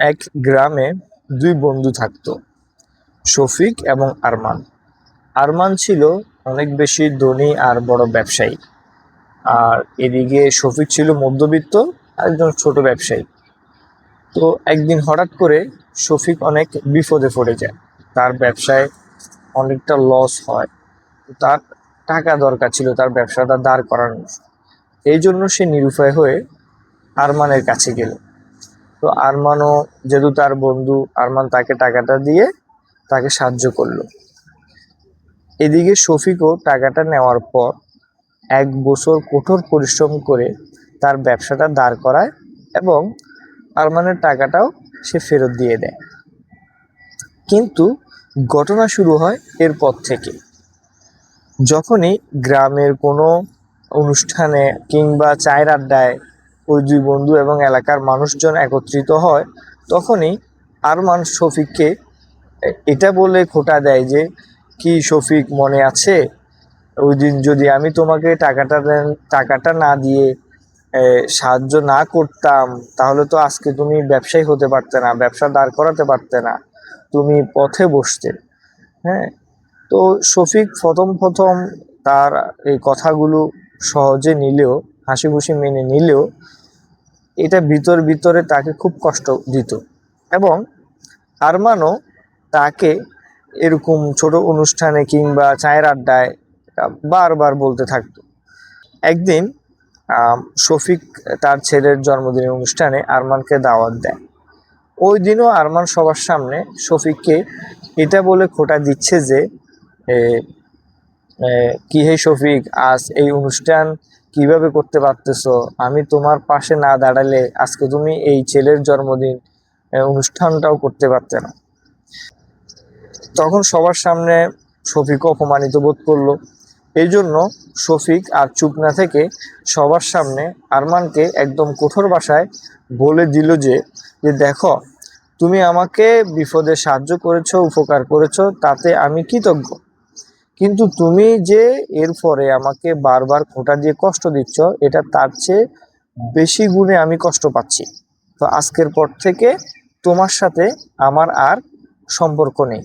এক গ্রামে দুই বন্ধু থাকতো, শফিক এবং আরমান। আরমান ছিল অনেক বেশি ধনী আর বড় ব্যবসায়ী, আর এদিকে শফিক ছিল মধ্যবিত্ত একজন ছোট ব্যবসায়ী। তো একদিন হঠাৎ করে শফিক অনেক বিপদে পড়ে যায়। তার ব্যবসায় অনেকটা লস হয়। তার টাকা দরকার ছিল তার ব্যবসাটা দাঁড় করানোর। এই জন্য সে নিরুপায় হয়ে আরমানের কাছে গেল। তো আরমানও, যেহেতু তার বন্ধু, আরমান তাকে টাকাটা দিয়ে তাকে সাহায্য করলো। এদিকে শফিকও টাকাটা নেওয়ার পর 1 বছর কঠোর পরিশ্রম করে তার ব্যবসাটা দাঁড় করায় এবং আরমানের টাকাটাও সে ফেরত দিয়ে দেয়। কিন্তু ঘটনা শুরু হয় এরপর থেকে। যখনই গ্রামের কোনো অনুষ্ঠানে কিংবা চায়ের আড্ডায় ওই দুই বন্ধু এবং এলাকার মানুষজন একত্রিত হয়, তখনই আরমান শফিককে এটা বলে খোঁটা দেয় যে, কি শফিক, মনে আছে ওই দিন যদি আমি তোমাকে টাকাটা না দিয়ে সাহায্য না করতাম, তাহলে তো আজকে তুমি ব্যবসায়ী হতে পারতে না, ব্যবসা দাঁড় করাতে পারতে না, তুমি পথে বসতে। হ্যাঁ, তো শফিক প্রথম প্রথম তার এই কথাগুলো সহজে নিলেও, হাসি খুশি মেনে নিলেও, এটা ভিতরে তাকে খুব কষ্ট দিত। এবং আরমানও তাকে এরকম ছোট অনুষ্ঠানে কিংবা চায়ের আড্ডায় বারবার বলতে থাকতো। একদিন শফিক তার ছেলের জন্মদিনের অনুষ্ঠানে আরমানকে দাওয়াত দেয়। ওই দিনও আরমান সবার সামনে শফিককে এটা বলে খোঁটা দিচ্ছে যে, কি হে শফিক, আজ এই অনুষ্ঠান কিভাবে করতে পারতেছো? আমি তোমার পাশে না দাঁড়ালে আজকে তুমি এই ছেলের জন্মদিন অনুষ্ঠানটাও করতে পারতে না। তখন সবার সামনে শফিক অপমানিত বোধ করলো। এই জন্য শফিক আর চুপ না থেকে সবার সামনে আরমানকে একদম কঠোর ভাষায় বলে দিল যে, দেখো, তুমি আমাকে বিপদে সাহায্য করেছো, উপকার করেছো, তাতে আমি কৃতজ্ঞ। কিন্তু তুমি যে এর পরে আমাকে বারবার খোঁটা দিয়ে কষ্ট দিচ্ছ, এটা তার চেয়ে বেশি গুণে আমি কষ্ট পাচ্ছি। তো আজকের পর থেকে তোমার সাথে আমার আর সম্পর্ক নেই।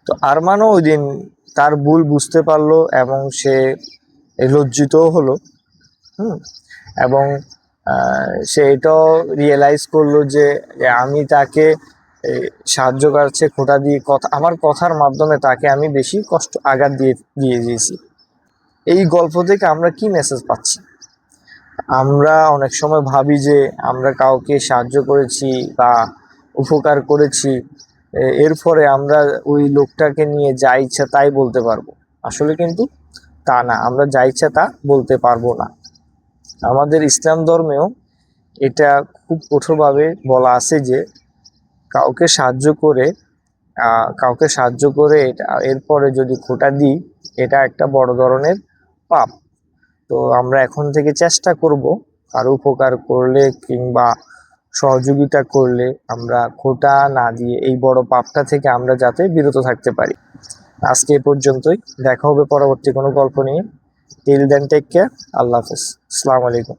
তো আরমানও ওই দিন তার ভুল বুঝতে পারলো এবং সে লজ্জিতও হলো। এবং সে এটাও রিয়েলাইজ করলো যে আমি তাকে সাহায্য করছে খোঁটা দিয়ে, আমার কথার মাধ্যমে তাকে আমি বেশি আঘাত দিয়ে দিয়েছি। এই গল্প থেকে আমরা কি মেসেজ পাচ্ছি? আমরা অনেক সময় ভাবি যে আমরা কাউকে সাহায্য করেছি বা উপকার করেছি, এর ফলে আমরা ওই লোকটাকে নিয়ে যা ইচ্ছা তাই বলতে পারবো। আসলে কিন্তু তা না, আমরা যা ইচ্ছা তা বলতে পারবো না। আমাদের ইসলাম ধর্মেও এটা খুব কঠোরভাবে বলা আছে যে কাউকে সাহায্য করে এরপরে যদি খোঁটা দিই, এটা একটা বড় ধরনের পাপ। তো আমরা এখন থেকে চেষ্টা করব কারো উপকার করলে কিংবা সহযোগিতা করলে আমরা খোঁটা না দিয়ে এই বড় পাপটা থেকে আমরা যাতে বিরত থাকতে পারি। আজকে এ পর্যন্তই। দেখা হবে পরবর্তী কোনো গল্প নিয়ে। Till then, take care. আল্লাহ হাফেজ। আসসালামু আলাইকুম।